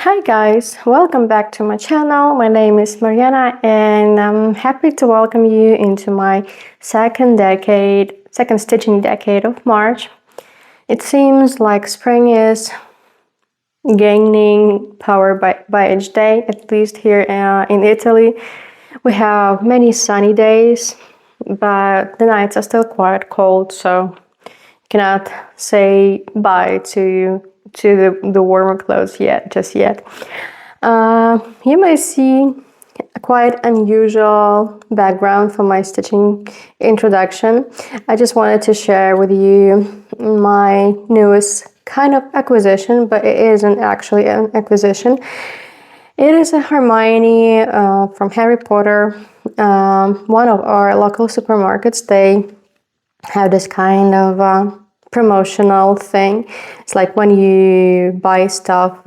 Hi guys, welcome back to my channel. My name is Mariana and I'm happy to welcome you into my second stitching decade of March. It seems like spring is gaining power by each day, at least here in Italy. We have many sunny days, but the nights are still quite cold, so you cannot say bye to the warmer clothes just yet. You may see a quite unusual background for my stitching introduction. I just wanted to share with you my newest kind of acquisition, but it isn't actually an acquisition. It is a Hermione from Harry Potter. One of our local supermarkets, they have this kind of promotional thing. It's like when you buy stuff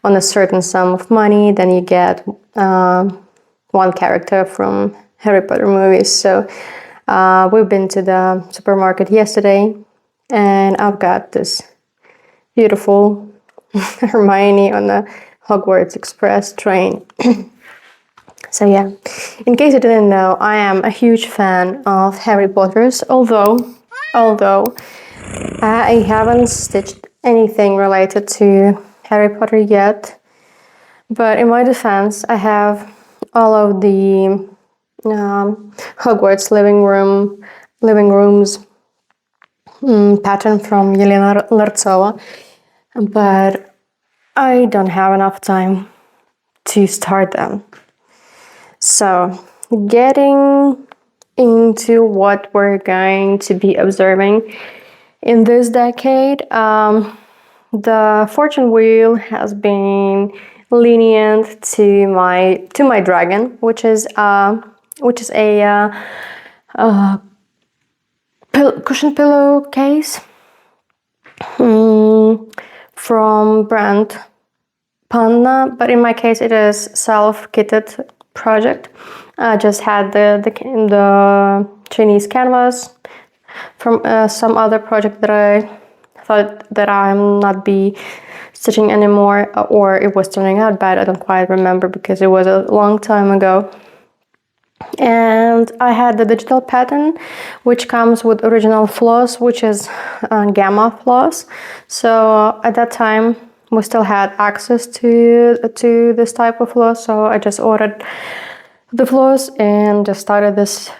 on a certain sum of money, then you get one character from Harry Potter movies. So we've been to the supermarket yesterday and I've got this beautiful Hermione on the Hogwarts Express train. So yeah, in case you didn't know, I am a huge fan of Harry Potter's, although I haven't stitched anything related to Harry Potter yet. But in my defense, I have all of the Hogwarts living rooms pattern from Yelena Lartsova, but I don't have enough time to start them. So, getting into what we're going to be observing in this decade, the fortune wheel has been lenient to my dragon, which is a cushion pillowcase from brand Panna, but in my case it is self-kitted project. I just had the Chinese canvas from some other project that I thought that I'm not be stitching anymore, or it was turning out bad. I don't quite remember because it was a long time ago. And I had the digital pattern, which comes with original floss, which is gamma floss. So at that time we still had access to this type of floss, so I just ordered the floss and just started this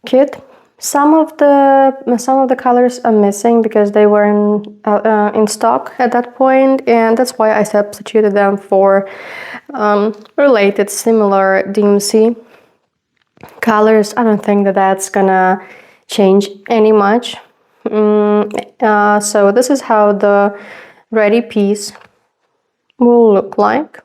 kit. Some of the colors are missing because they were in stock at that point, and that's why I substituted them for related similar DMC colors. I don't think that that's gonna change any much. So this is how the ready piece will look like.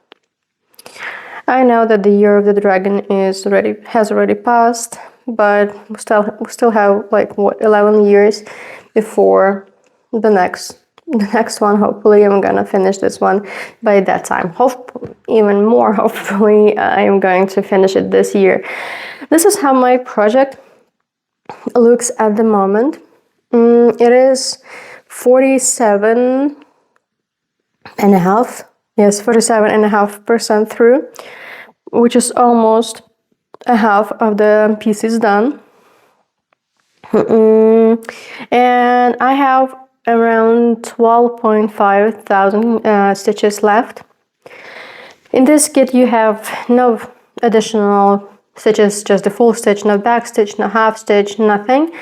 I know that the year of the dragon has already passed, but we still have like 11 years before the next one. Hopefully I'm gonna finish this one by that time. Hopefully I am going to finish it this year. This is how my project looks at the moment. It is 47.5% through, which is almost a half of the piece is done. And I have around 12.5 thousand stitches left. In this kit you have no additional stitches, just the full stitch, no back stitch, no half stitch, nothing.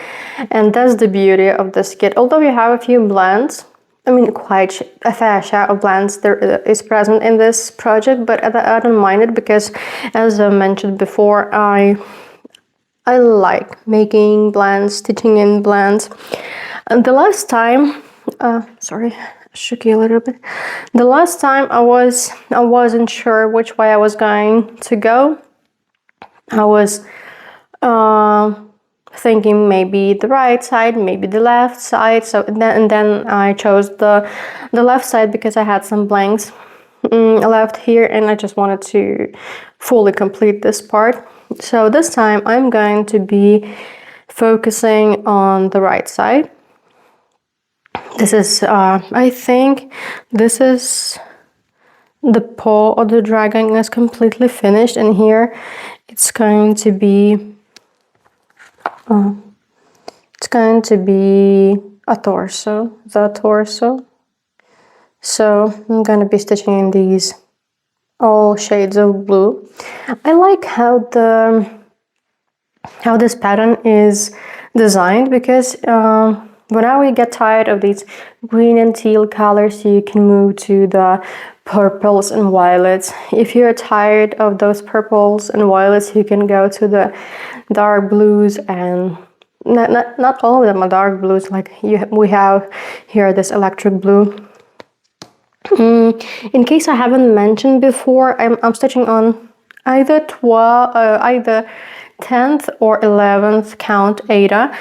And that's the beauty of this kit. Although you have a few blends, I mean quite a fair share of blends there is present in this project, but I don't mind it because, as I mentioned before, I like making blends, stitching in blends. And the last time, sorry, I shook you a little bit. The last time I wasn't sure which way I was going to go. I was thinking maybe the right side, maybe the left side. So then I chose the left side because I had some blanks left here and I just wanted to fully complete this part. So this time I'm going to be focusing on the right side. This is I think this is the paw of the dragon is completely finished, and here it's going to be a torso, the torso. So I'm gonna be stitching in these all shades of blue. I like how this pattern is designed, because whenever you get tired of these green and teal colors, you can move to the purples and violets. If you're tired of those purples and violets, you can go to the dark blues, and not all of them are dark blues, like we have here this electric blue. In case I haven't mentioned before, I'm stitching on either 10th or 11th count Ada.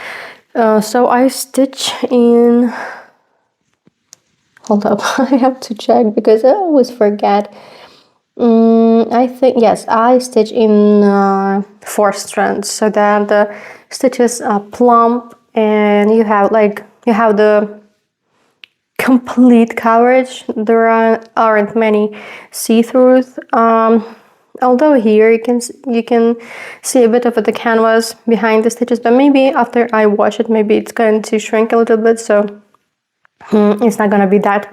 So I stitch in, hold up, I have to check because I always forget. I think, yes, I stitch in 4 strands, so that the stitches are plump and you have the complete coverage. There aren't many see-throughs. Although here you can see a bit of the canvas behind the stitches, but maybe after I wash it, maybe it's going to shrink a little bit, so it's not going to be that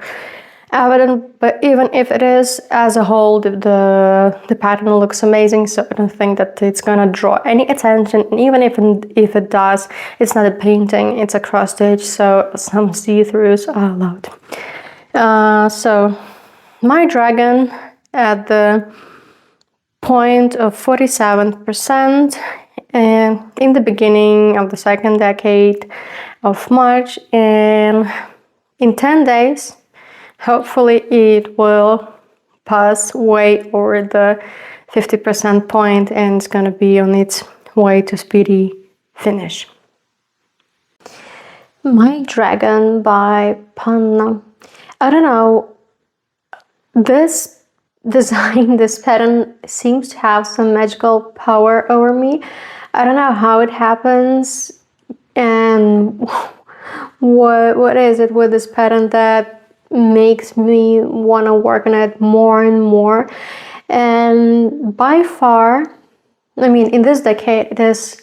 evident. But even if it is, as a whole, the pattern looks amazing, so I don't think that it's going to draw any attention. And even if it does, it's not a painting, it's a cross stitch, so some see-throughs are allowed. So my dragon at the point of 47%, and in the beginning of the second decade of March, and in 10 days hopefully it will pass way over the 50% point, and it's gonna be on its way to speedy finish. My Dragon by Panna. I don't know, this design, this pattern seems to have some magical power over me. I don't know how it happens, and what is it with this pattern that makes me want to work on it more and more. And by far, I mean, in this decade, it is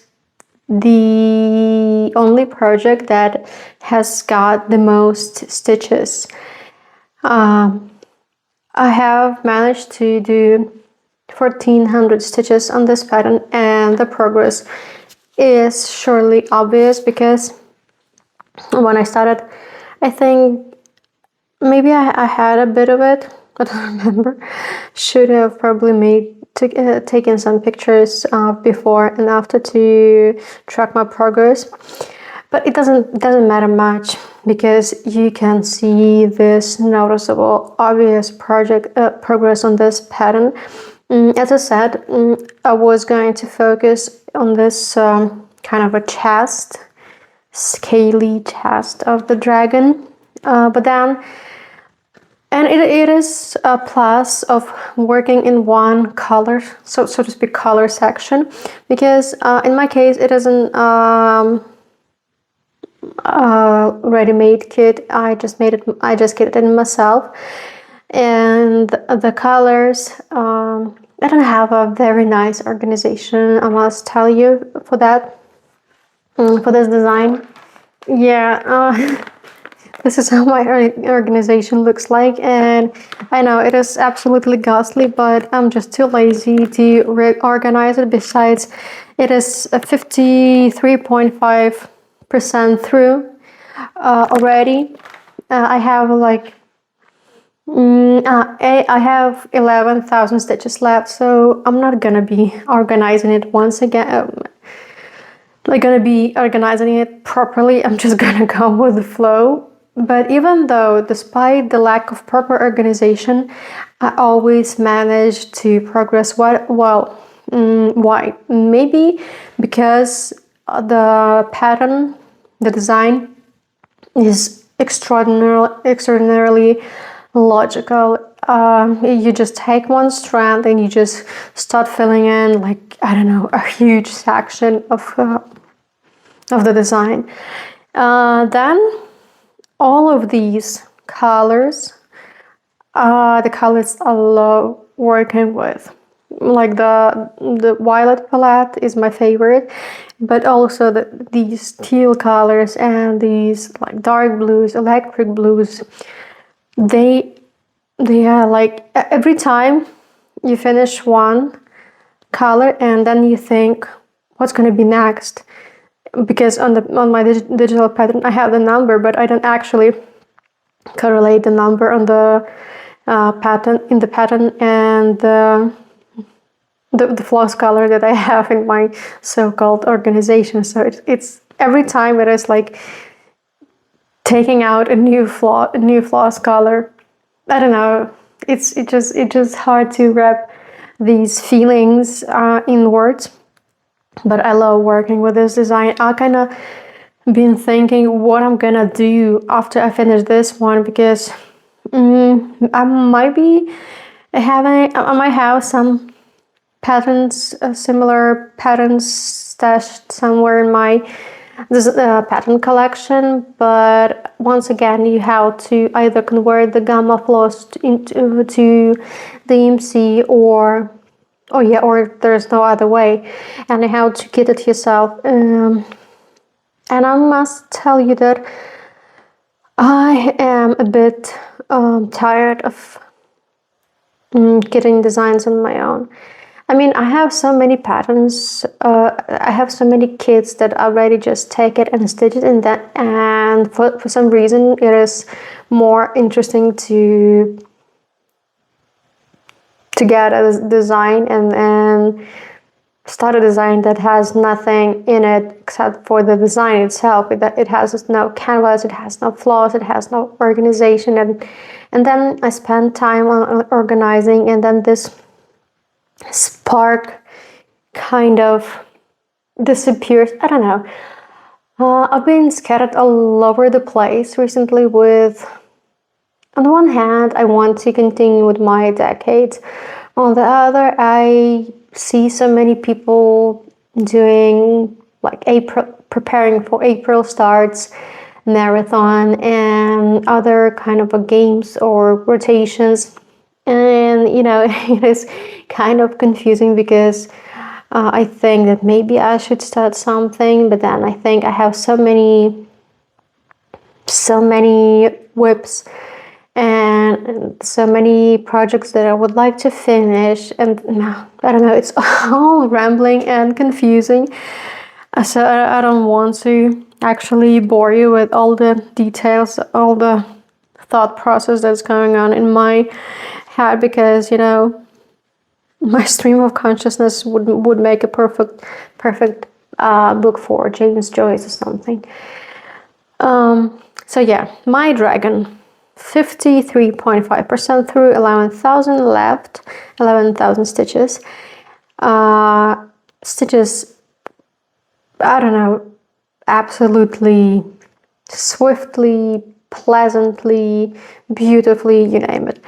the only project that has got the most stitches. I have managed to do 1400 stitches on this pattern, and the progress is surely obvious, because when I started, I think maybe I had a bit of it, I don't remember. Should have probably taken some pictures before and after to track my progress. But it doesn't matter much, because you can see this noticeable, obvious progress on this pattern. As I said, I was going to focus on this kind of a chest, scaly chest of the dragon, but then, and it is a plus of working in one color, so to speak, color section, because in my case it isn't ready-made kit. I just kitted it myself, and the colors, I don't have a very nice organization, I must tell you, for that, for this design. Yeah, this is how my organization looks like, and I know it is absolutely ghastly, but I'm just too lazy to reorganize it. Besides, it is 53.5% through already. I have I have 11,000 stitches left, so I'm not gonna be organizing it once again. Organizing it properly. I'm just gonna go with the flow. But even though, despite the lack of proper organization, I always manage to progress well. Why? Maybe because the pattern, the design, is extraordinarily logical. You just take one strand and you just start filling in, like, I don't know, a huge section of the design. Then all of these colors The colors I love working with, like the violet palette is my favorite, but also these teal colors and these like dark blues, electric blues, they are like every time you finish one color and then you think what's going to be next, because on my digital pattern I have the number, but I don't actually correlate the number on the pattern and the floss color that I have in my so-called organization. So it's every time it is like taking out a new floss color. I don't know. It's just hard to wrap these feelings in words. But I love working with this design. I kind of been thinking what I'm gonna do after I finish this one, because I might have some patterns, similar patterns stashed somewhere in my pattern collection. But once again, you have to either convert the gamma floss into DMC or there's no other way, and how to get it yourself. And I must tell you that I am a bit tired of getting designs on my own. I mean, I have so many patterns. I have so many kits that already just take it and stitch it in that. And for some reason, it is more interesting to get a design and start a design that has nothing in it except for the design itself. It has no canvas, it has no floss, it has no organization, and then I spend time on organizing, and then this spark kind of disappears. I don't know. I've been scattered all over the place recently with, on the one hand, I want to continue with my decades. On the other, I see so many people doing like preparing for April starts, marathon, and other kind of games or rotations. And, it is kind of confusing because I think that maybe I should start something, but then I think I have so many whips and so many projects that I would like to finish, and I don't know, it's all rambling and confusing. So I don't want to actually bore you with all the details, all the thought process that's going on in my head, because my stream of consciousness would make a perfect book for James Joyce or something. So yeah, my dragon, 53.5% through, 11,000 left, 11,000 stitches. Stitches, I don't know, absolutely swiftly, pleasantly, beautifully, you name it.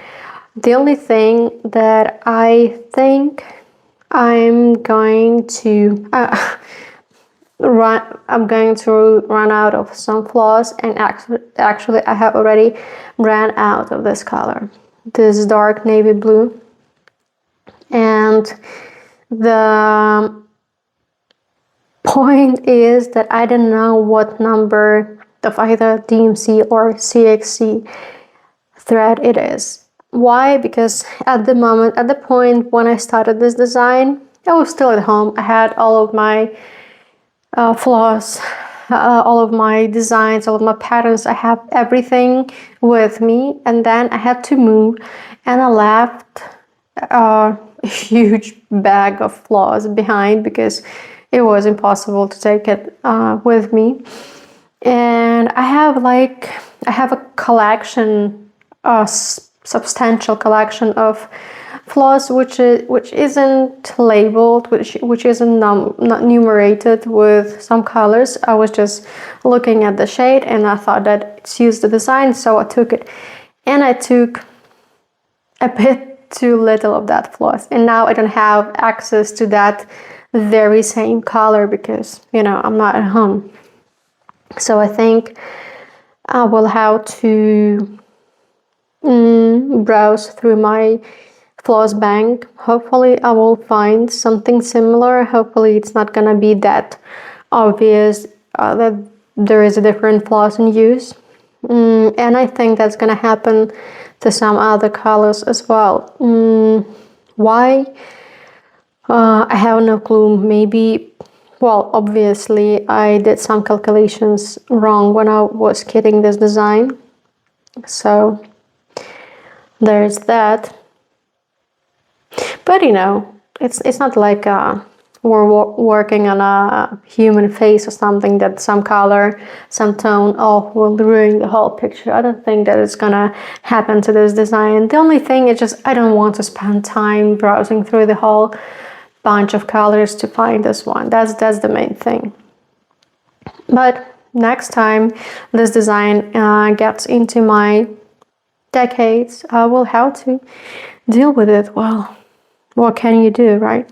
The only thing that I think I'm going to run out of some floss, and actually I have already ran out of this color, this dark navy blue, and the point is that I don't know what number of either DMC or CXC thread it is. Why? Because at the point when I started this design, I was still at home. I had all of my floss, all of my designs, all of my patterns. I have everything with me, and then I had to move, and I left a huge bag of floss behind because it was impossible to take it with me. And I have a collection, a substantial collection of floss which isn't labeled, which isn't not numerated with some colors. I was just looking at the shade and I thought that it suits the design, so I took it, and I took a bit too little of that floss, and now I don't have access to that very same color because I'm not at home. So I think I will have to browse through my floss bank. Hopefully I will find something similar. Hopefully it's not gonna be that obvious that there is a different floss in use. And I think that's gonna happen to some other colors as well. Why? I have no clue. Maybe, well, obviously I did some calculations wrong when I was kitting this design. So there's that. But you know, it's not like we're working on a human face or something that some color, some tone off will ruin the whole picture. I don't think that it's gonna happen to this design. The only thing is just I don't want to spend time browsing through the whole bunch of colors to find this one. That's the main thing. But next time this design gets into my decades, I will have to deal with it. Well, what can you do, right?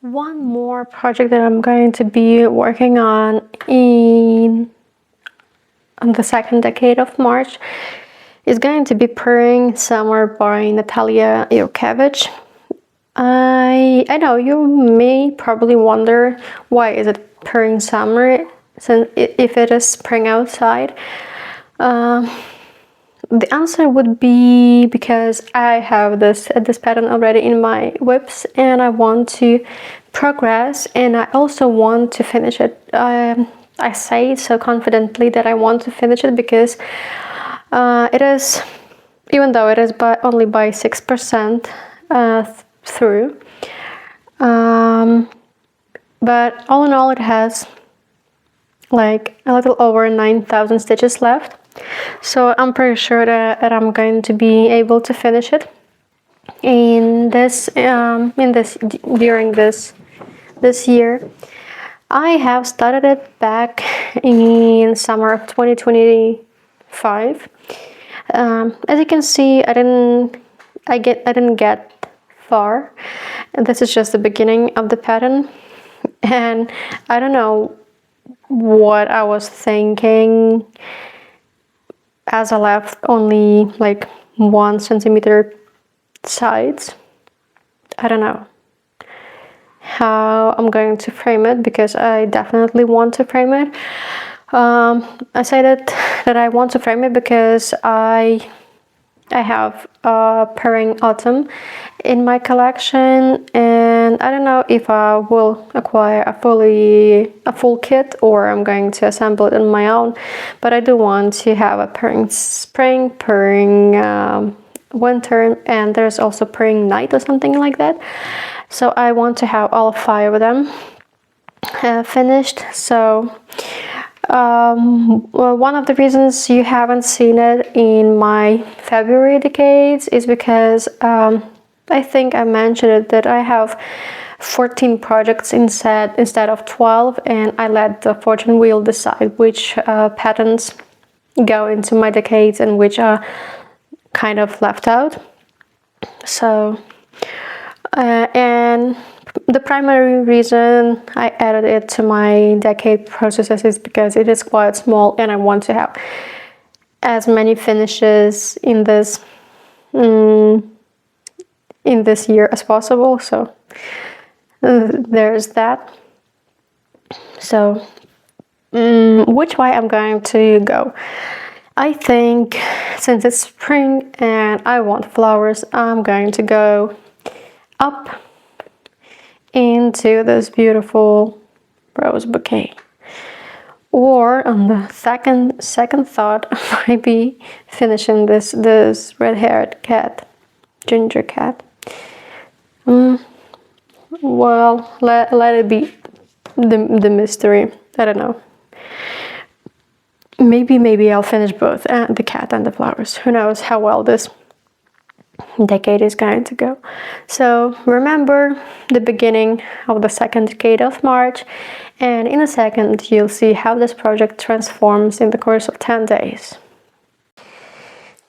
One more project that I'm going to be working on in the second decade of March is going to be Purring Summer by Natalia Jurkevich. I know you may probably wonder why is it Purring Summer since if it is spring outside. The answer would be because I have this pattern already in my whips and I want to progress and I also want to finish it. I say so confidently that I want to finish it because it is, even though it is only by 6% through, but all in all it has like a little over 9,000 stitches left. So I'm pretty sure that I'm going to be able to finish it during this year. I have started it back in summer of 2025. As you can see, I didn't get far, and this is just the beginning of the pattern. And I don't know what I was thinking as I left only like 1 centimeter sides. I don't know how I'm going to frame it because I definitely want to frame it. I say that I want to frame it because I have a Purring Autumn in my collection, and I don't know if I will acquire a full kit or I'm going to assemble it on my own, but I do want to have a Purring Spring, Purring Winter, and there's also Purring Night or something like that. So I want to have all 5 of them finished. So well, one of the reasons you haven't seen it in my February decades is because I think I mentioned it that I have 14 projects instead of 12, and I let the fortune wheel decide which patterns go into my decades and which are kind of left out. So and the primary reason I added it to my decade processes is because it is quite small and I want to have as many finishes in this year as possible. So there's that. So which way I'm going to go? I think since it's spring and I want flowers, I'm going to go up into this beautiful rose bouquet. Or on the second thought, I might be finishing this red-haired cat, ginger cat. Well, let it be the mystery. I don't know. Maybe I'll finish both, the cat and the flowers. Who knows how well this decade is going to go. So remember the beginning of the second decade of March, and in a second you'll see how this project transforms in the course of 10 days.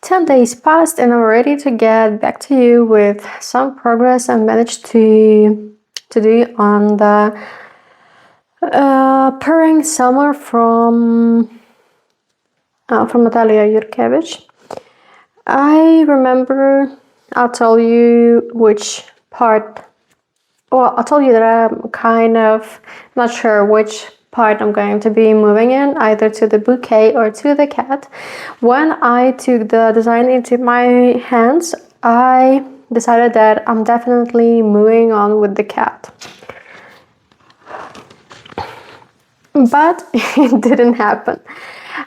10 days passed and I'm ready to get back to you with some progress I managed to do on the Purring Summer from from Natalia Yurkevich. I remember, I'll tell you which part. Well, I'll tell you that I'm kind of not sure which part I'm going to be moving in, either to the bouquet or to the cat. When I took the design into my hands, I decided that I'm definitely moving on with the cat. But it didn't happen.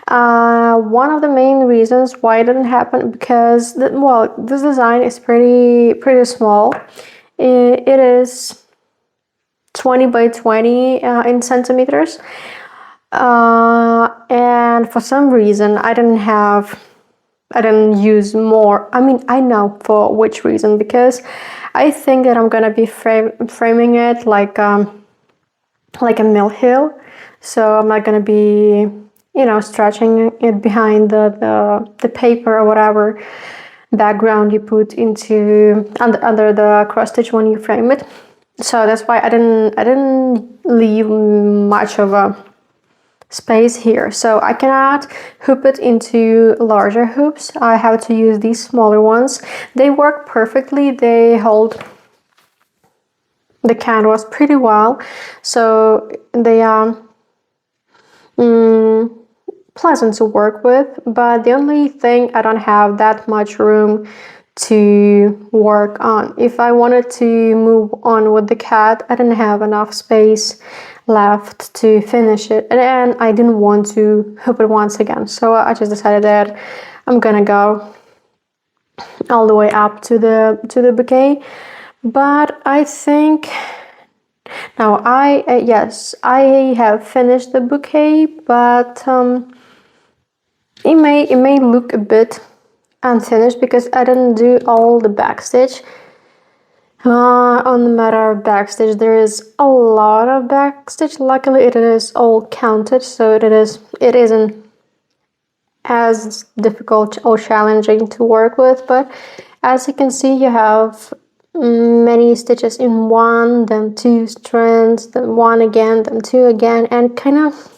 One of the main reasons why it didn't happen, because this design is pretty small. It is 20 by 20 in centimeters, and for some reason I didn't use more. I mean, I know for which reason, because I think that I'm gonna be framing it like a mill hill. So I'm not gonna be, stretching it behind the paper or whatever background you put into under the cross stitch when you frame it. So that's why I didn't leave much of a space here. So I cannot hoop it into larger hoops. I have to use these smaller ones. They work perfectly. They hold the canvas pretty well. So they are pleasant to work with, but the only thing, I don't have that much room to work on. If I wanted to move on with the cat, I didn't have enough space left to finish it, and I didn't want to hoop it once again. So I just decided that I'm gonna go all the way up to the bouquet. But I think now yes, I have finished the bouquet, but it may look a bit unfinished because I didn't do all the backstitch. On the matter of backstitch, there is a lot of backstitch. Luckily, it is all counted, so it isn't as difficult or challenging to work with. But as you can see, you have many stitches in one, then two strands, then one again, then two again, and kind of,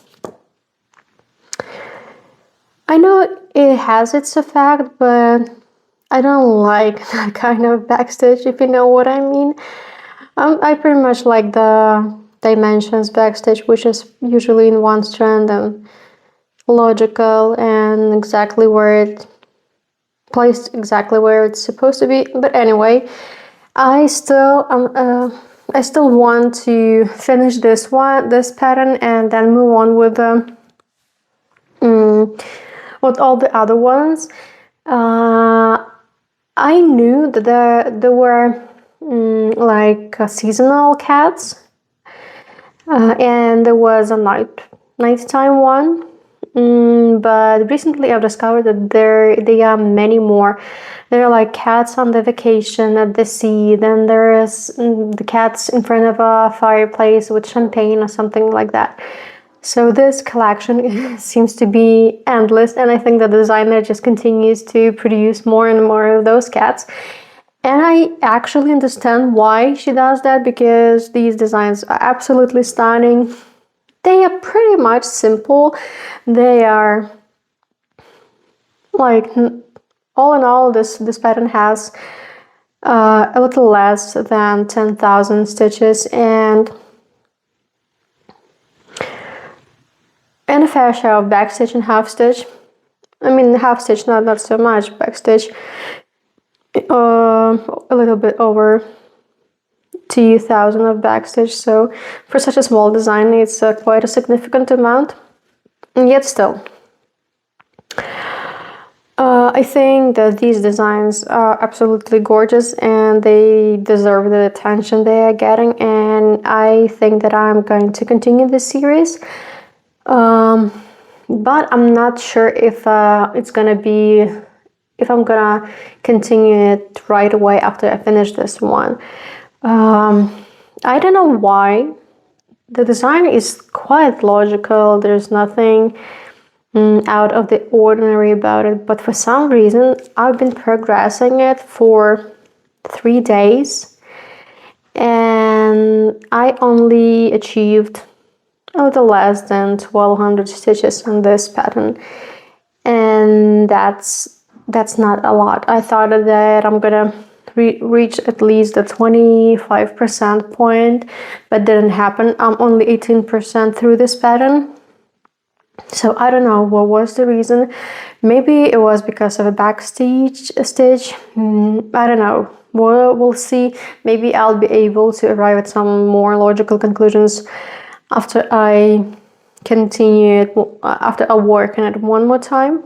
I know it has its effect, but I don't like that kind of backstitch, if you know what I mean. I pretty much like the dimensions backstitch, which is usually in one strand and logical and exactly where it placed, exactly where it's supposed to be. But anyway, I still want to finish this pattern, and then move on with all the other ones. I knew that there were like seasonal cats, and there was a nighttime one. But recently I've discovered that they are many more. There are like cats on the vacation at the sea, then there is the cats in front of a fireplace with champagne or something like that. So this collection seems to be endless, and I think the designer just continues to produce more and more of those cats. And I actually understand why she does that, because these designs are absolutely stunning. They are pretty much simple. They are like, all in all, this pattern has a little less than 10,000 stitches and a fair share of backstitch and half stitch. I mean, half stitch not so much, backstitch a little bit over 2,000 of backstitch. So for such a small design, it's quite a significant amount. And yet still, I think that these designs are absolutely gorgeous and they deserve the attention they are getting. And I think that I'm going to continue this series. But I'm not sure if if I'm gonna continue it right away after I finish this one. I don't know why. The design is quite logical. There's nothing out of the ordinary about it, but for some reason I've been progressing it for 3 days and I only achieved a little less than 1,200 stitches on this pattern. And and that's not a lot. I thought that I'm gonna reach at least the 25% point, but didn't happen. I'm only 18% through this pattern. So I don't know what was the reason. Maybe it was because of a backstage stitch. I don't know. We'll see. Maybe I'll be able to arrive at some more logical conclusions after I continue it, after I work on it one more time.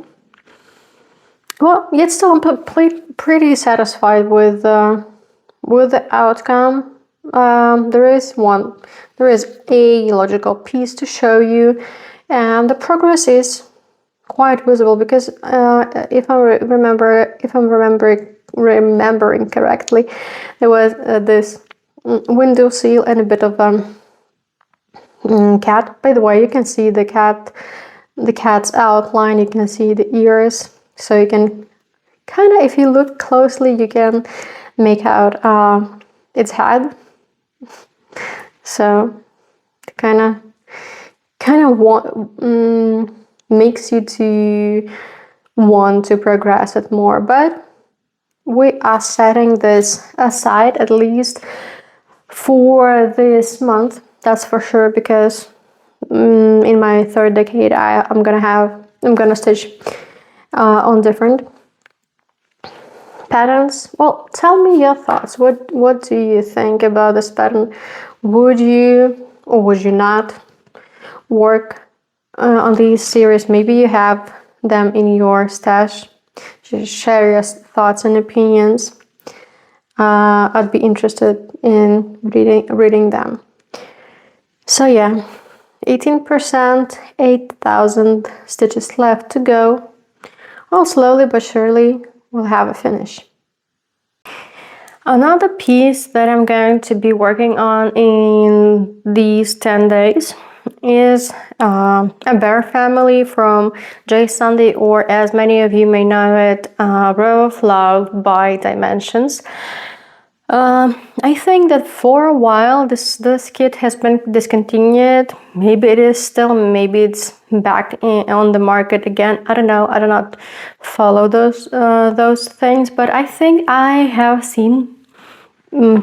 Well, yet still I'm pretty satisfied with the outcome. There is a logical piece to show you, and the progress is quite visible because if I'm remembering correctly, there was this window seal and a bit of cat. By the way, you can see the cat's outline. You can see the ears, so you can kind of, if you look closely, you can make out its head. So kind of makes you to want to progress it more. But we are setting this aside at least for this month. That's for sure, because in my third decade I'm gonna stitch on different patterns. Well, tell me your thoughts. What do you think about this pattern? Would you or would you not work on these series? Maybe you have them in your stash. Just share your thoughts and opinions. I'd be interested in reading them. So yeah, 18%, 8,000 stitches left to go. Well, slowly but surely we'll have a finish. Another piece that I'm going to be working on in these 10 days is a bear family from J. Sunday, or as many of you may know it, Row of Love by Dimensions. I think that for a while this kit has been discontinued. Maybe it is still, maybe it's back on the market again. I don't know. I do not follow those things, but I think I have seen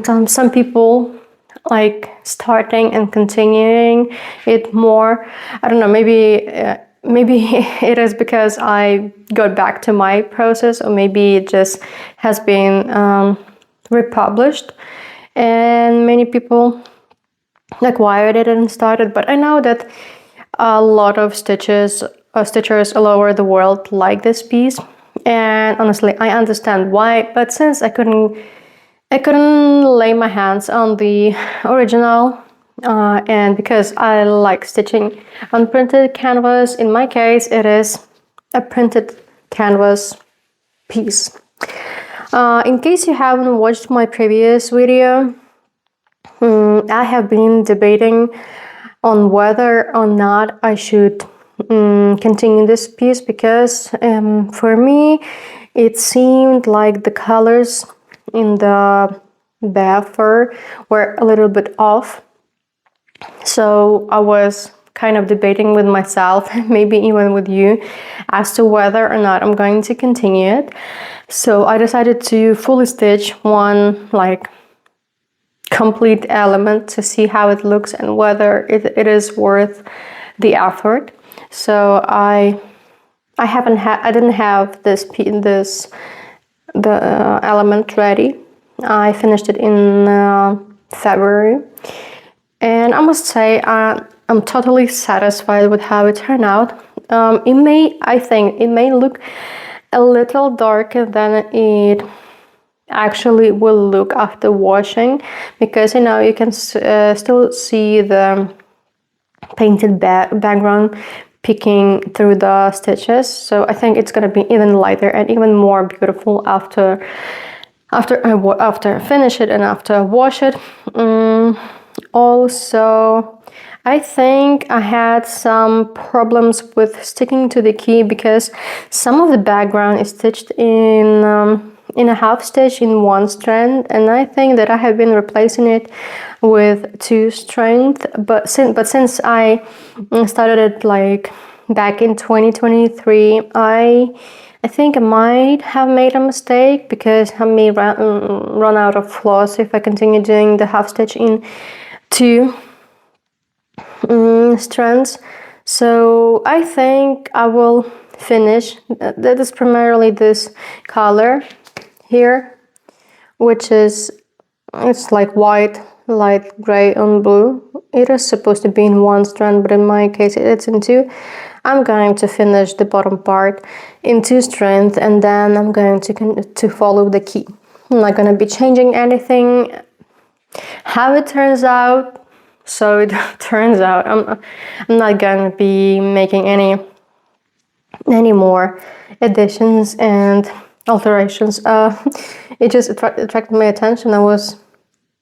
some people like starting and continuing it more. I don't know. Maybe it is because I got back to my process, or maybe it just has been republished and many people acquired it and started. But I know that a lot of stitchers all over the world like this piece, and honestly I understand why, but since I couldn't lay my hands on the original, and because I like stitching on printed canvas, in my case it is a printed canvas piece. In case you haven't watched my previous video, I have been debating on whether or not I should continue this piece, because for me it seemed like the colors in the bear fur were a little bit off. So I was kind of debating with myself, maybe even with you, as to whether or not I'm going to continue it. So I decided to fully stitch one like complete element to see how it looks and whether it is worth the effort. So I didn't have the element ready. I finished it in February, and I must say I'm totally satisfied with how it turned out. I think it may look a little darker than it actually will look after washing, because you can still see the painted background peeking through the stitches. So I think it's gonna be even lighter and even more beautiful after I finish it and after I wash it. Also, I think I had some problems with sticking to the key, because some of the background is stitched in a half stitch in one strand, and I think that I have been replacing it with two strands. But since I started it like back in 2023, I think I might have made a mistake because I may run out of floss if I continue doing the half stitch in two strands. So I think I will finish. That is primarily this color here, which is, it's like white, light gray on blue. It is supposed to be in one strand, but in my case it's in two. I'm going to finish the bottom part in two strands, and then I'm going to follow the key. I'm not going to be changing anything. How it turns out, so it turns out. I'm not going to be making any more additions and alterations. It just attracted my attention. I was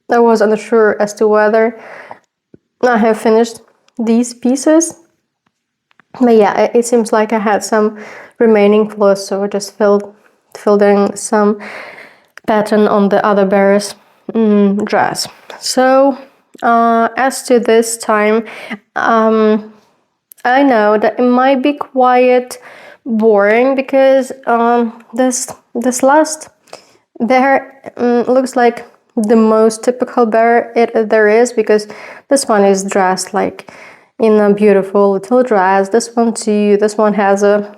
unsure as to whether I have finished these pieces. But yeah, it seems like I had some remaining floss, so I just filled in some pattern on the other bear's dress. So as to this time, I know that it might be quite boring because this last bear looks like the most typical bear there is, because this one is dressed like in a beautiful little dress. This one too. This one has a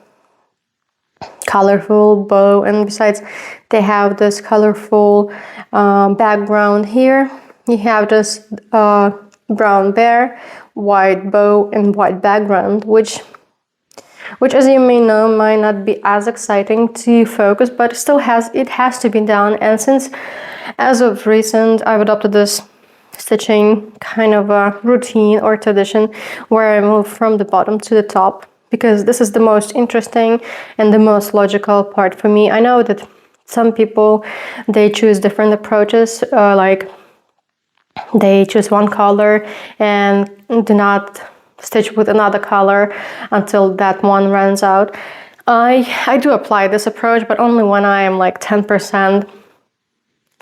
colorful bow, and besides they have this colorful background here. You have this brown bear, white bow and white background, which as you may know might not be as exciting to focus, but still has to be done. And since as of recent I've adopted this stitching kind of a routine or tradition where I move from the bottom to the top, because this is the most interesting and the most logical part for me. I know that some people, they choose different approaches, like they choose one color and do not stitch with another color until that one runs out. I do apply this approach, but only when I am like 10%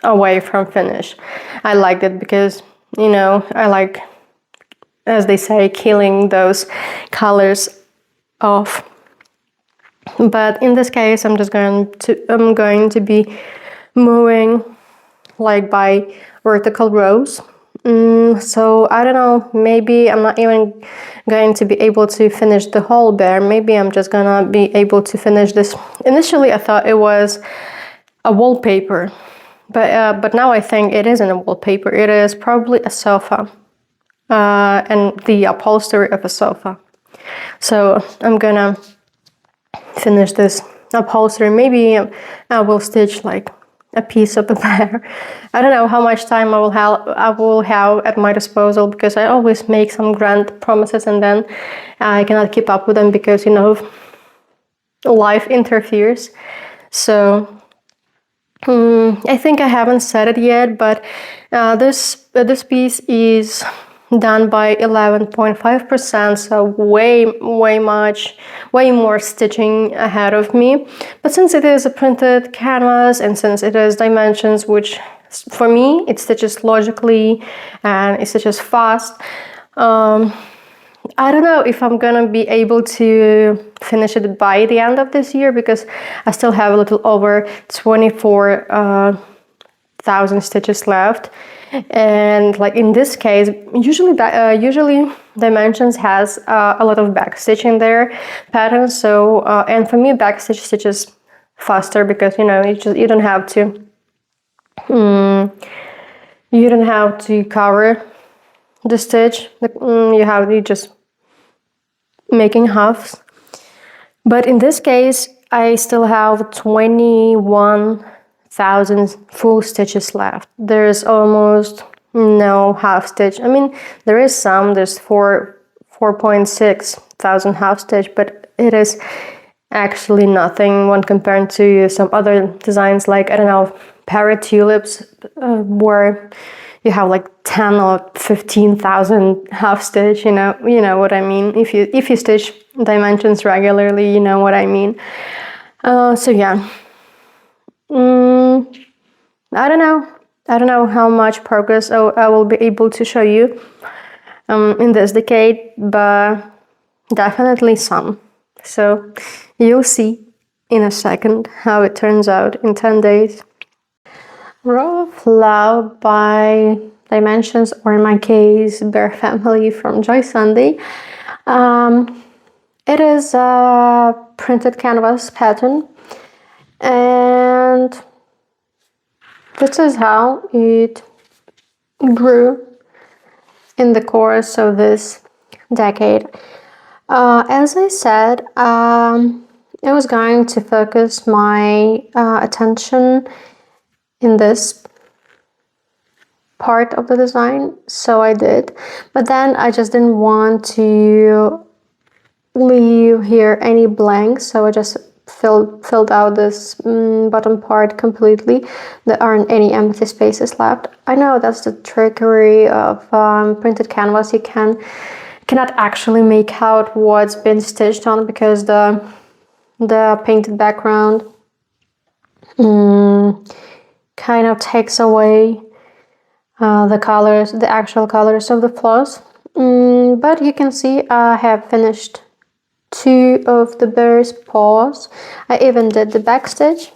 away from finish. I liked it because, you know, I like, as they say, killing those colors off. But in this case, I'm going to be moving like by vertical rows. So I don't know, maybe I'm not even going to be able to finish the whole bear. Maybe I'm just gonna be able to finish this. Initially I thought it was a wallpaper, but now I think it isn't a wallpaper. It is probably a sofa, and the upholstery of a sofa. So I'm gonna finish this upholstery. Maybe I will stitch like a piece of the bear. I don't know how much time I will have at my disposal, because I always make some grand promises and then I cannot keep up with them because, you know, life interferes. So I think I haven't said it yet, but this piece is done by 11.5%, so way more stitching ahead of me. But since it is a printed canvas and since it is dimensions, which for me it stitches logically and it stitches fast, I don't know if I'm gonna be able to finish it by the end of this year, because I still have a little over 24,000 stitches left. And like in this case, usually dimensions has a lot of back stitch in their pattern. So and for me, back stitches faster because, you know, you don't have to cover the stitch. You just making halves. But in this case, I still have 21,000 full stitches left. There's almost no half stitch. I mean, there is some. There's 4.6 thousand half stitch, but it is actually nothing when compared to some other designs, like, I don't know, parrot tulips, where you have like 10 or 15,000 half stitch. You know what I mean. If you stitch dimensions regularly, you know what I mean. So yeah. I don't know how much progress I will be able to show you in this decade, but definitely some. So you'll see in a second how it turns out in 10 days. Row of Love by Dimensions, or in my case, Bear Family from Joy Sunday. It is a printed canvas pattern, and this is how it grew in the course of this decade. As I said, I was going to focus my attention in this part of the design, so I did. But then I just didn't want to leave here any blanks, so I just filled out this bottom part completely. There aren't any empty spaces left. I know that's the trickery of printed canvas. You cannot actually make out what's been stitched on because the painted background kind of takes away the colors, the actual colors of the floss. But you can see I have finished 2 of the bear's paws. I even did the back stitch.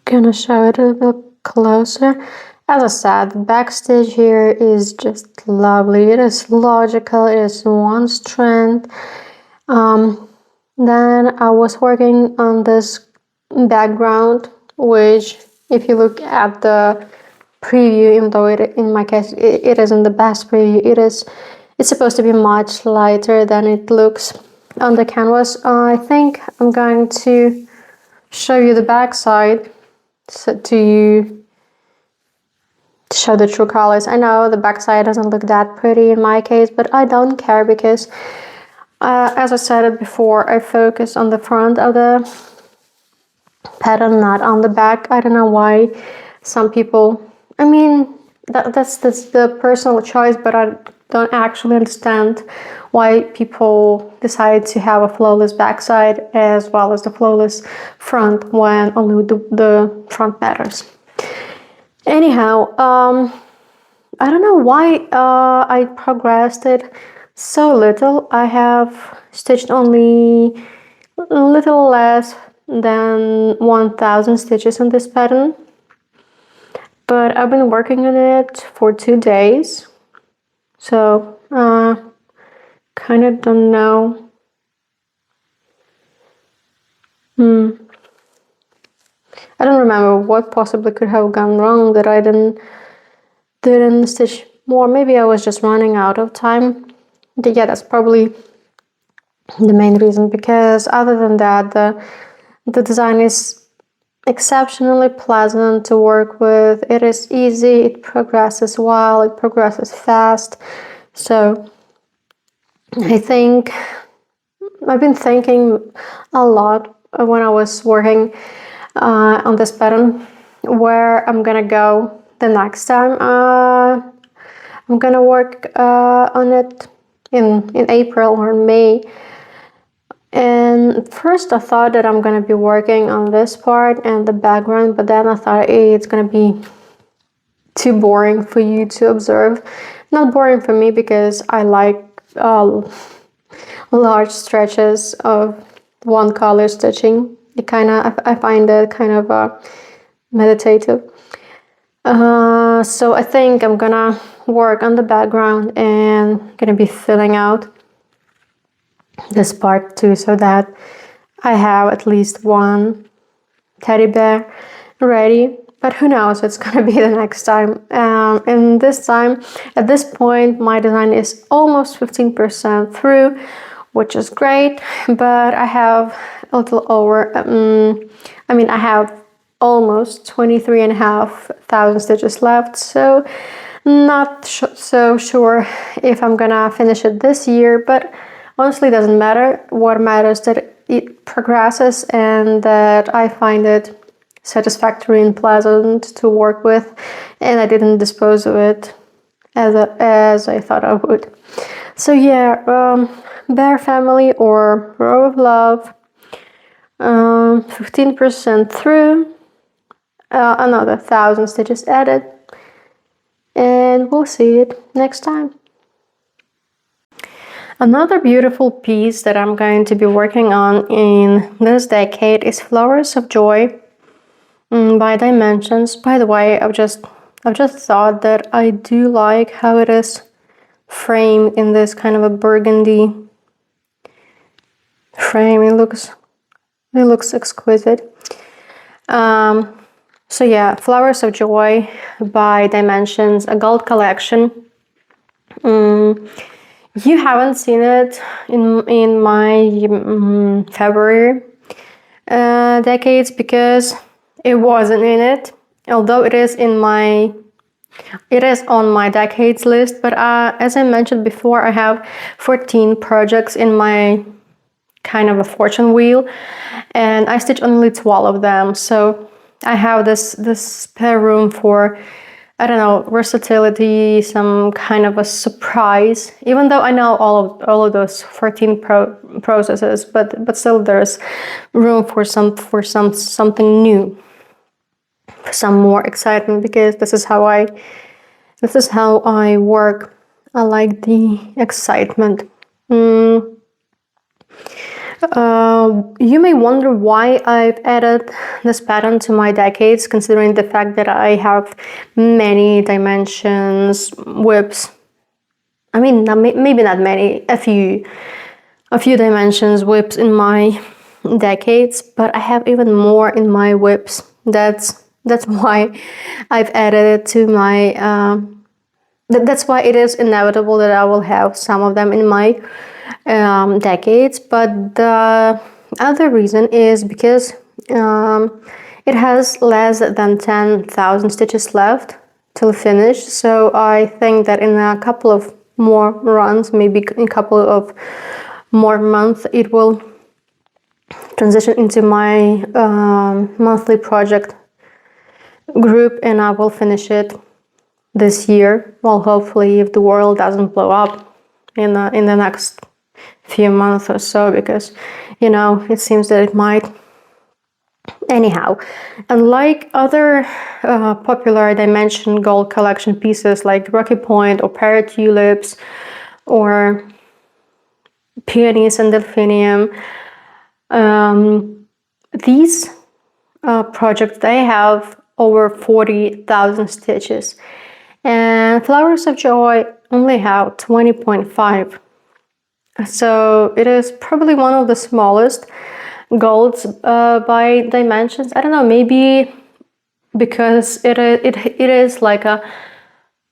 Gonna show it a little closer. As I said, the back stitch here is just lovely. It is logical, it is one strand. Then I was working on this background, which if you look at the preview, even though in my case it isn't the best preview, it's supposed to be much lighter than it looks on the canvas. I think I'm going to show you the back side to show the true colors. I know the back side doesn't look that pretty in my case, but I don't care because as I said it before, I focus on the front of the pattern, not on the back. I don't know why some people, I mean, that's the personal choice, but I don't actually understand why people decide to have a flawless backside as well as the flawless front when only the front matters. Anyhow, I don't know why I progressed it so little. I have stitched only a little less than 1000 stitches in this pattern, but I've been working on it for 2 days, so kind of don't know. I don't remember what possibly could have gone wrong that I didn't stitch more. Maybe I was just running out of time. But yeah, that's probably the main reason, because other than that, the design is exceptionally pleasant to work with. It is easy, it progresses well, it progresses fast. So I think I've been thinking a lot when I was working on this pattern where I'm gonna go the next time I'm gonna work on it in April or May. And first I thought that I'm gonna be working on this part and the background, but then I thought, hey, it's gonna be too boring for you to observe. Not boring for me because I like large stretches of one color stitching. I find it kind of meditative. So I think I'm gonna work on the background and gonna be filling out this part too, so that I have at least one teddy bear ready. But who knows, it's gonna be the next time. And this time, at this point, my design is almost 15% through, which is great, but I have a little over, I have almost 23,500 stitches left, so not so sure if I'm gonna finish it this year, but honestly, it doesn't matter. What matters is that it progresses and that I find it satisfactory and pleasant to work with, and I didn't dispose of it as I thought I would. So yeah, Bear Family or Row of Love, 15% through, another 1000 stitches added, and we'll see it next time. Another beautiful piece that I'm going to be working on in this decade is Flowers of Joy by Dimensions. By the way, I've just thought that I do like how it is framed in this kind of a burgundy frame. It looks exquisite. So yeah, Flowers of Joy by Dimensions, a gold collection. You haven't seen it in my February decades because it wasn't in it. Although it is on my decades list. But as I mentioned before, I have 14 projects in my kind of a fortune wheel, and I stitch only 12 of them. So I have this spare room for, I don't know, versatility, some kind of a surprise. Even though I know all of those 14 processes, but still there's room for something new, some more excitement, because this is how I work. I like the excitement. You may wonder why I've added this pattern to my decades, considering the fact that I have many dimensions, whips. I mean, maybe not many, a few dimensions, whips in my decades, but I have even more in my whips. That's why I've added it to my. That's why it is inevitable that I will have some of them in my decades. But the other reason is because it has less than 10,000 stitches left till finish. So I think that in a couple of more runs, maybe in a couple of more months, it will transition into my monthly project group, and I will finish it this year. Well, hopefully, if the world doesn't blow up in the next few months or so, because it seems that it might. Anyhow, unlike other popular dimension gold collection pieces like Rocky Point or Parrot Tulips or Peonies and Delphinium, these projects, they have over 40,000 stitches, and Flowers of Joy only have 20.5. So it is probably one of the smallest golds by Dimensions. I don't know, maybe because it is like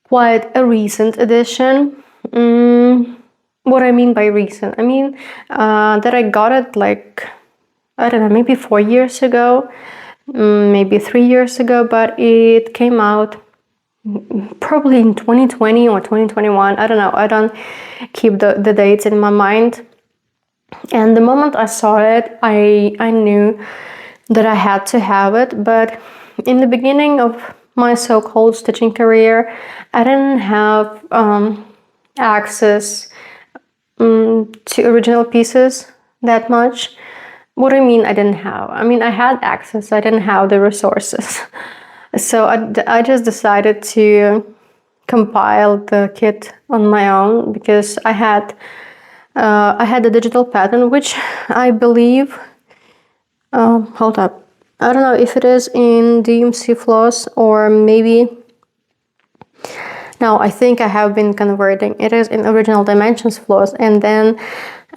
quite a recent edition. What I mean by recent, I mean that I got it like, I don't know, maybe 4 years ago, maybe 3 years ago, but it came out probably in 2020 or 2021. I don't know. I don't keep the dates in my mind. And the moment I saw it, I knew that I had to have it. But in the beginning of my so-called stitching career, I didn't have access to original pieces that much. What do I mean I didn't have? I mean, I had access. I didn't have the resources. So I just decided to compile the kit on my own, because I had the digital pattern, which I believe, hold up, I don't know if it is in DMC Floss or maybe, no, I think I have been converting. It is in Original Dimensions Floss, and then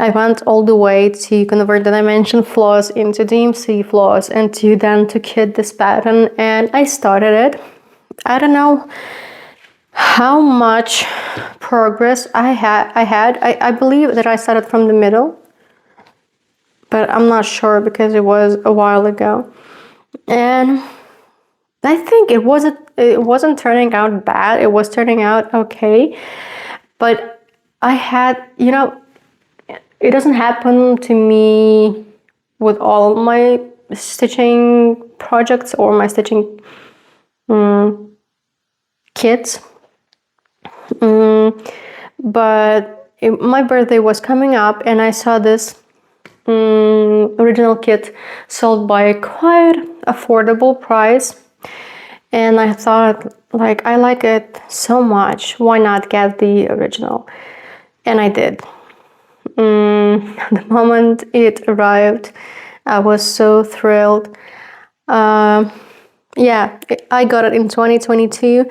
I went all the way to convert the Dimension Floss into DMC Floss and to kit this pattern, and I started it. I don't know how much progress I had. I believe that I started from the middle, but I'm not sure because it was a while ago. And I think it wasn't turning out bad. It was turning out okay. But I had, it doesn't happen to me with all my stitching projects or my stitching kits. But my birthday was coming up, and I saw this original kit sold by a quite affordable price, and I thought, like, I like it so much, why not get the original? And I did. The moment it arrived, I was so thrilled. Yeah, I got it in 2022,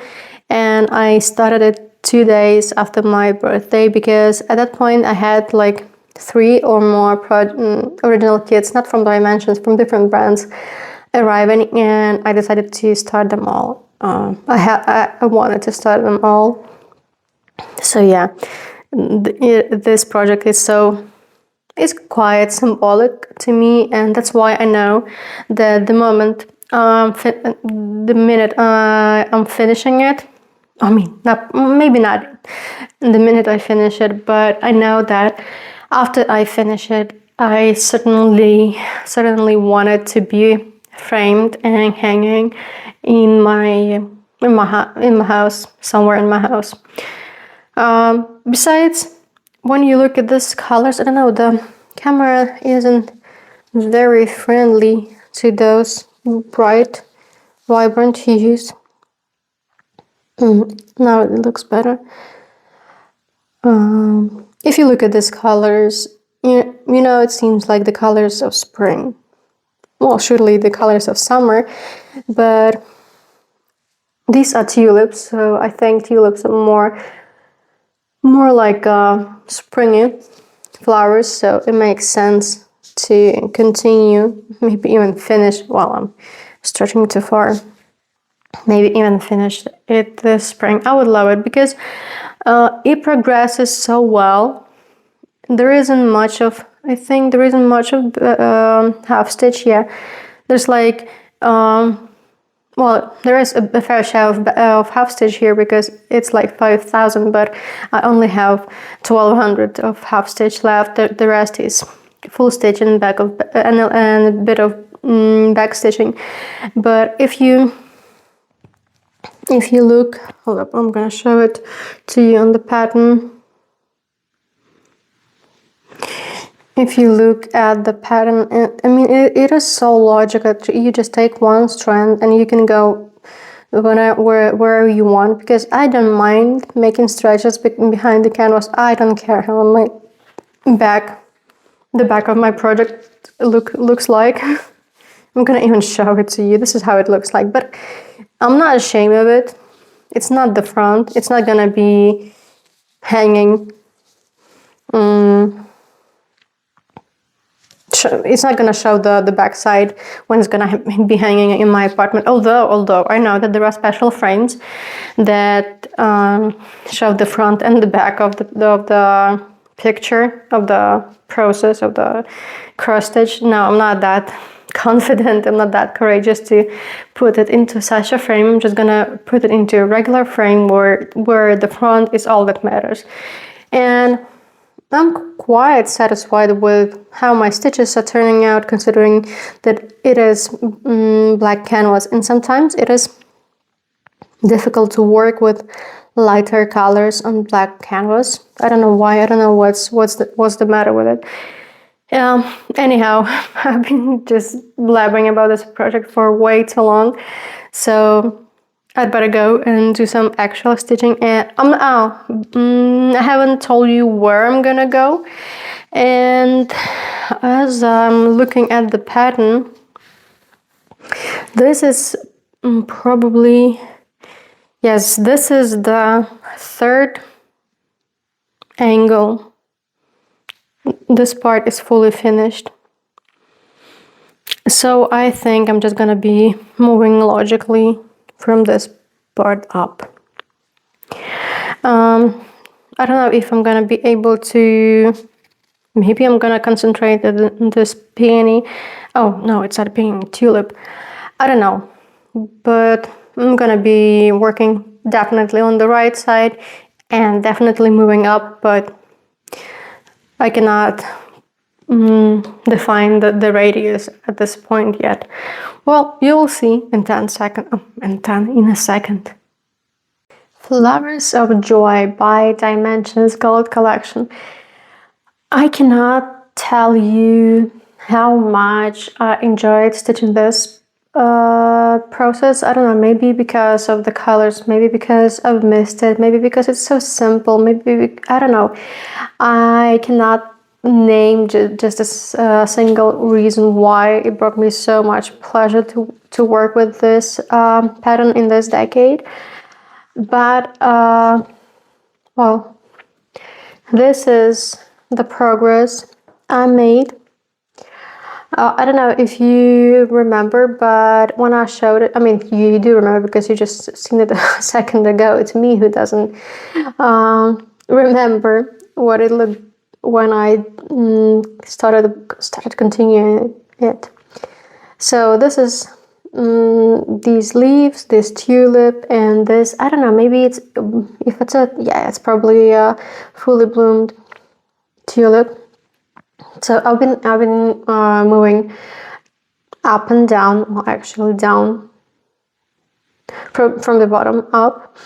and I started it 2 days after my birthday, because at that point I had like 3 or more original kits, not from Dimensions, from different brands arriving, and I decided to start them all. I wanted to start them all. So yeah, this project is quite symbolic to me, and that's why I know that the minute I'm finishing it, I mean, maybe not the minute I finish it, but I know that after I finish it, I certainly want it to be framed and hanging in my house, somewhere in my house. Besides, when you look at these colors, I don't know, the camera isn't very friendly to those bright, vibrant hues. Now it looks better. If you look at these colors, you know, it seems like the colors of spring. Well, surely the colors of summer, but these are tulips, so I think tulips are more like springy flowers, so it makes sense to continue, maybe even finish. Well, I'm stretching too far. Maybe even finish it this spring. I would love it because it progresses so well. There isn't much of half stitch. Yeah, there's like well, there is a fair share of half stitch here because it's like 5,000, but I only have 1,200 of half stitch left. The rest is full stitch and a bit of back stitching. But if you look, hold up, I'm gonna show it to you on the pattern. If you look at the pattern, I mean, it is so logical. You just take one strand and you can go wherever you want, because I don't mind making stretches behind the canvas. I don't care how the back of my project looks like. I'm gonna even show it to you. This is how it looks like, but I'm not ashamed of it. It's not the front. It's not gonna be hanging. It's not gonna show the back side when it's gonna be hanging in my apartment. Although I know that there are special frames that show the front and the back of the picture of the process of the cross stitch. No, I'm not that confident. I'm not that courageous to put it into such a frame. I'm just gonna put it into a regular frame where the front is all that matters. And I'm quite satisfied with how my stitches are turning out, considering that it is black canvas, and sometimes it is difficult to work with lighter colors on black canvas. I don't know why. I don't know what's the matter with it. Anyhow, I've been just blabbering about this project for way too long, so I'd better go and do some actual stitching. And I haven't told you where I'm gonna go. And as I'm looking at the pattern, this is probably, yes, this is the third angle. This part is fully finished. So I think I'm just gonna be moving logically from this part up. I don't know if I'm gonna be able to, maybe I'm gonna concentrate on this peony. Oh no, it's not a peony, tulip. I don't know, but I'm gonna be working definitely on the right side and definitely moving up, but I cannot define the radius at this point yet. Well, you will see in 10 seconds. In a second. Flowers of Joy by Dimensions Gold Collection. I cannot tell you how much I enjoyed stitching this process. I don't know, maybe because of the colors, maybe because I've missed it, maybe because it's so simple, maybe, I don't know. I cannot name just a single reason why it brought me so much pleasure to work with this pattern in this decade. But well, this is the progress I made. I don't know if you remember, but when I showed it, I mean, you do remember because you just seen it a second ago. It's me who doesn't remember what it looked when I started continuing it. So this is these leaves, this tulip, and this, I don't know, maybe it's, if it's a, yeah, it's probably a fully bloomed tulip. So I've been moving up and down, well, actually down from the bottom up,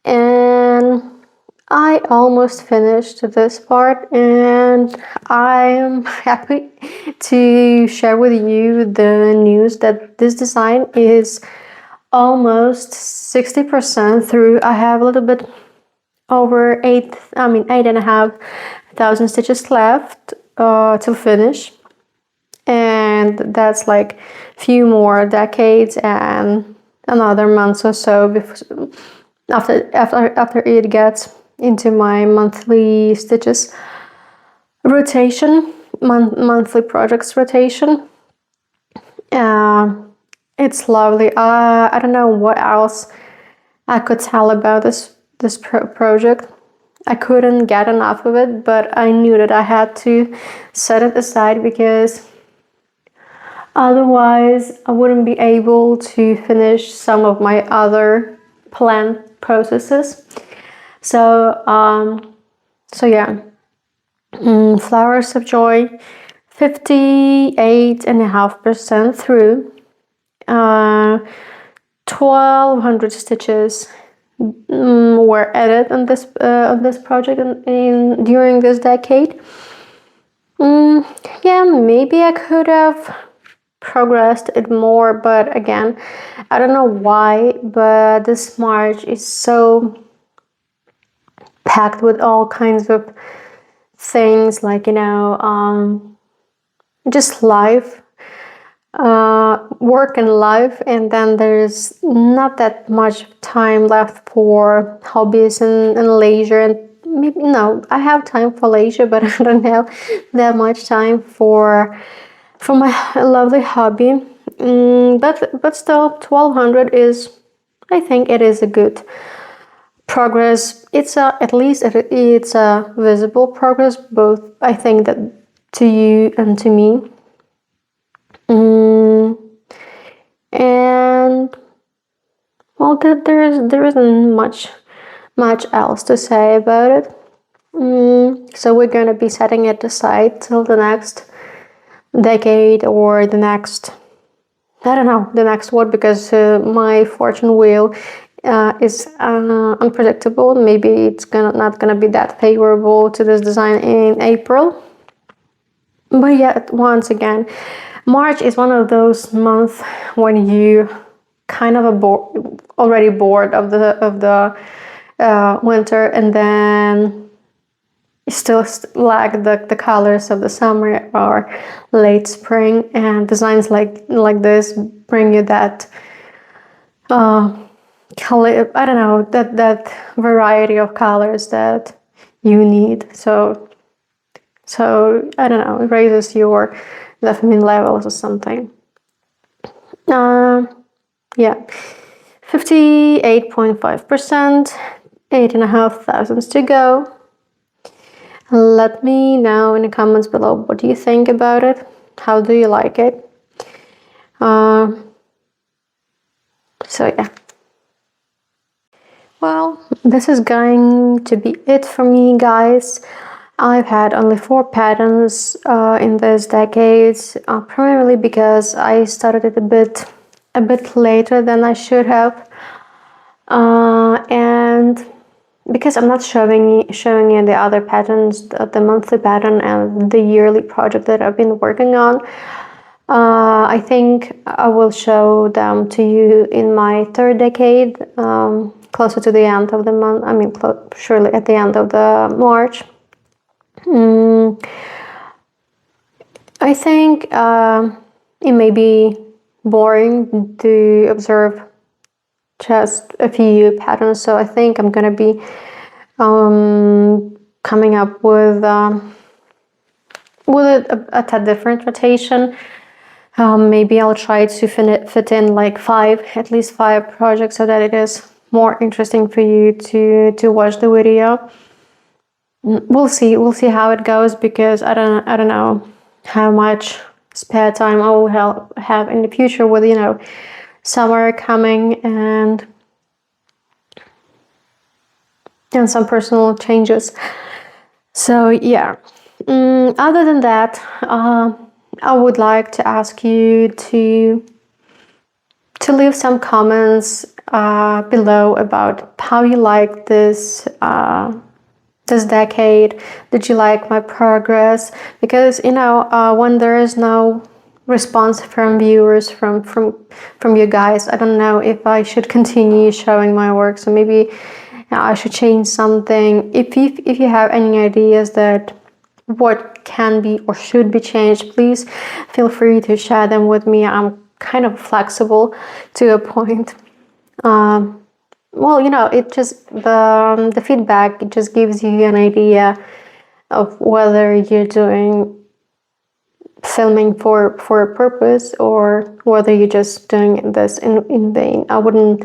and I almost finished this part, and I'm happy to share with you the news that this design is almost 60% through. I have a little bit over 8,500 stitches left to finish, and that's like few more decades and another month or so before, after it gets into my monthly stitches rotation, monthly projects rotation. It's lovely. I don't know what else I could tell about this project. I couldn't get enough of it, but I knew that I had to set it aside because otherwise I wouldn't be able to finish some of my other planned processes. So yeah, Flowers of Joy, 58.5% through, 1,200 stitches were added on this project during this decade. Yeah, maybe I could have progressed it more, but again, I don't know why, but this March is so packed with all kinds of things, like, you know, just life, work and life, and then there's not that much time left for hobbies and leisure. And maybe, no, I have time for leisure, but I don't have that much time for my lovely hobby. But still, 1,200 is, I think it is a good progress. It's at least it's a visible progress, both, I think, that to you and to me. And well, there isn't much else to say about it. So we're gonna be setting it aside till the next decade, or the next, I don't know, the next what, because my fortune wheel is unpredictable. Maybe it's not gonna be that favorable to this design in April. But yeah, once again, March is one of those months when you kind of already bored of the winter, and then you still like the colors of the summer or late spring, and designs like this bring you that color, I don't know, that variety of colors that you need. So I don't know, it raises your dopamine levels or something. Yeah, 58.5%, 8,500 to go. Let me know in the comments below, what do you think about it? How do you like it? So yeah. Well, this is going to be it for me, guys. I've had only 4 patterns in this decade, primarily because I started it a bit later than I should have, and because I'm not showing you the other patterns, the monthly pattern and the yearly project that I've been working on. I think I will show them to you in my 3rd decade, closer to the end of the month. I mean, surely at the end of the March. I think it may be boring to observe just a few patterns, so I think I'm gonna be coming up with a tad different rotation. Maybe I'll try to fit in like at least five projects, so that it is more interesting for you to watch the video. We'll see how it goes, because I don't know how much spare time I will have in the future with, summer coming and some personal changes. So yeah, other than that, I would like to ask you to leave some comments below about how you like this decade. Did you like my progress? Because when there is no response from viewers, from you guys, I don't know if I should continue showing my work. So maybe I should change something. If you have any ideas that what can be or should be changed, please feel free to share them with me. I'm kind of flexible to a point. Well, it just the feedback, it just gives you an idea of whether you're doing filming for a purpose, or whether you're just doing this in vain. I wouldn't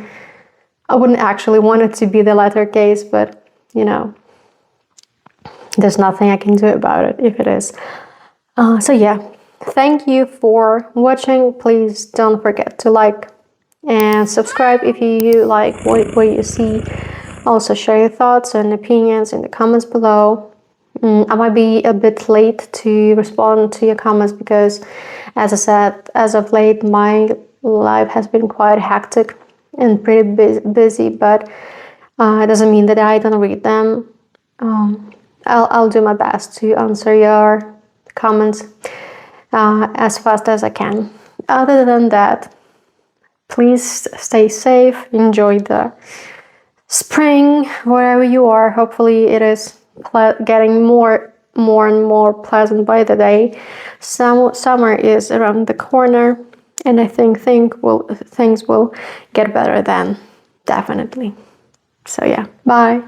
actually want it to be the latter case, but there's nothing I can do about it if it is. So yeah, thank you for watching. Please don't forget to like and subscribe if you like what you see. Also share your thoughts and opinions in the comments below. I might be a bit late to respond to your comments because, as I said, as of late my life has been quite hectic and pretty busy, but it doesn't mean that I don't read them. I'll do my best to answer your comments as fast as I can. Other than that, please stay safe, enjoy the spring wherever you are. Hopefully it is getting more and more pleasant by the day. Summer is around the corner, and I think things will get better then, definitely. So yeah, bye.